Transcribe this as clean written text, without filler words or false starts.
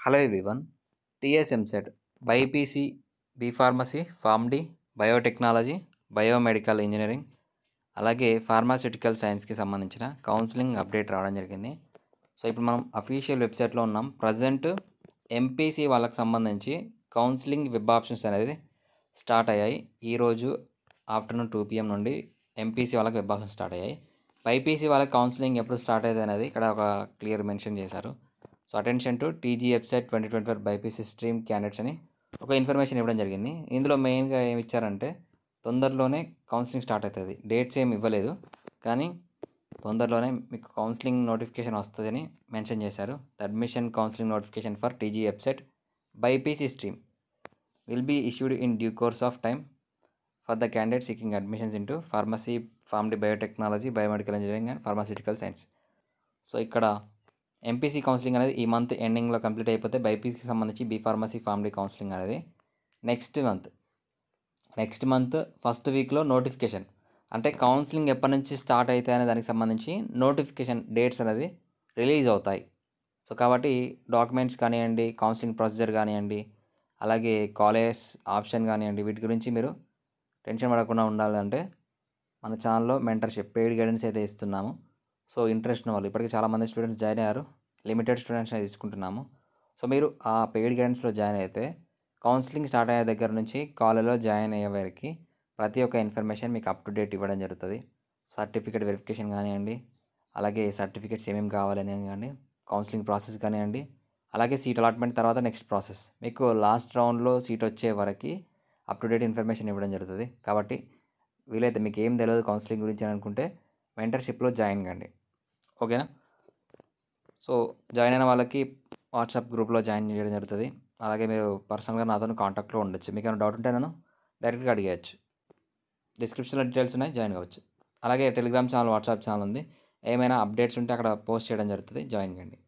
Hello everyone. TS EAMCET BiPC, be pharmacy, Pharm D, biotechnology, biomedical engineering, అలాగే pharmaceutical సైన్స్కి సంబంధించిన counselling update రావడం జరిగింది. సో ఇప్పుడు మనం అఫీషియల్ వెబ్సైట్లో ఉన్నాం. ప్రజెంట్ ఎంపీసీ వాళ్ళకి సంబంధించి కౌన్సిలింగ్ వెబ్ ఆప్షన్స్ అనేది స్టార్ట్ అయ్యాయి. ఈరోజు ఆఫ్టర్నూన్ 2 PM నుండి ఎంపీసీ వాళ్ళకి వెబ్ ఆప్షన్స్ స్టార్ట్ అయ్యాయి. బైపీసీ వాళ్ళకి కౌన్సిలింగ్ ఎప్పుడు స్టార్ట్ అయ్యేది అనేది ఇక్కడ ఒక క్లియర్ మెన్షన్ చేశారు. So attention to TG website 2024 BiPC stream candidates అని ఒక ఇన్ఫర్మేషన్ ఇవ్వడం జరిగింది. ఇందులో మెయిన్గా ఏమి ఇచ్చారంటే తొందరలోనే కౌన్సిలింగ్ స్టార్ట్ అవుతుంది. డేట్స్ ఏమి ఇవ్వలేదు, కానీ తొందరలోనే మీకు కౌన్సిలింగ్ నోటిఫికేషన్ వస్తుందని మెన్షన్ చేశారు. The admission counselling notification for TG website BiPC stream will be issued in due course of time for the candidate seeking admissions into pharmacy, Pharm D, biotechnology, biomedical engineering and pharmaceutical science. So ఇక్కడ MPC counselling అనేది ఈ month ఎండింగ్లో complete అయిపోతే బైపీసీకి సంబంధించి B pharmacy, Pharm D counselling అనేది next month first వీక్లో నోటిఫికేషన్, అంటే కౌన్సిలింగ్ ఎప్పటి నుంచి స్టార్ట్ అవుతాయి అనే దానికి సంబంధించి నోటిఫికేషన్ డేట్స్ అనేది రిలీజ్ అవుతాయి. సో కాబట్టి డాక్యుమెంట్స్ కానివ్వండి, కౌన్సిలింగ్ ప్రొసీజర్ కానివ్వండి, అలాగే కాలేజ్ ఆప్షన్ కానివ్వండి, వీటి గురించి మీరు టెన్షన్ పడకుండా ఉండాలంటే మన ఛానల్లో మెంటర్షిప్, పెయిడ్ గైడెన్స్ అయితే ఇస్తున్నాము. సో ఇంట్రెస్ట్ ఉన్న వాళ్ళు, ఇప్పటికీ చాలామంది స్టూడెంట్స్ జాయిన్ అయ్యారు. లిమిటెడ్ స్టూడెంట్స్ అనేది తీసుకుంటున్నాము. సో మీరు ఆ పెయిడ్ గైడెన్స్లో జాయిన్ అయితే కౌన్సిలింగ్ స్టార్ట్ అయ్యే దగ్గర నుంచి కాలేజ్లో జాయిన్ అయ్యే వరకు ప్రతి ఒక్క ఇన్ఫర్మేషన్ మీకు అప్ టు డేట్ ఇవ్వడం జరుగుతుంది. సర్టిఫికేట్ వెరిఫికేషన్ కానివ్వండి, అలాగే సర్టిఫికేట్స్ ఏమేమి కావాలని కానివ్వండి, కౌన్సిలింగ్ ప్రాసెస్ కానివ్వండి, అలాగే సీట్ అలాట్మెంట్ తర్వాత నెక్స్ట్ ప్రాసెస్, మీకు లాస్ట్ రౌండ్లో సీట్ వచ్చే వరకు అప్ టు డేట్ ఇన్ఫర్మేషన్ ఇవ్వడం జరుగుతుంది. కాబట్టి వీలైతే మీకు ఏం తెలియదు కౌన్సిలింగ్ గురించి అని అనుకుంటే మెంటర్షిప్లో జాయిన్ కండి, ఓకేనా? సో జాయిన్ అయిన వాళ్ళకి వాట్సాప్ గ్రూప్లో జాయిన్ చేయడం జరుగుతుంది. అలాగే మీరు పర్సనల్గా నాతో కాంటాక్ట్లో ఉండొచ్చు. మీకు ఏమైనా డౌట్ ఉంటే నన్ను డైరెక్ట్గా అడిగేయచ్చు. డిస్క్రిప్షన్లో డీటెయిల్స్ ఉన్నాయి, జాయిన్ కావచ్చు. అలాగే టెలిగ్రామ్ ఛానల్, వాట్సాప్ ఛానల్ ఉంది. ఏమైనా అప్డేట్స్ ఉంటే అక్కడ పోస్ట్ చేయడం జరుగుతుంది, జాయిన్ కండి.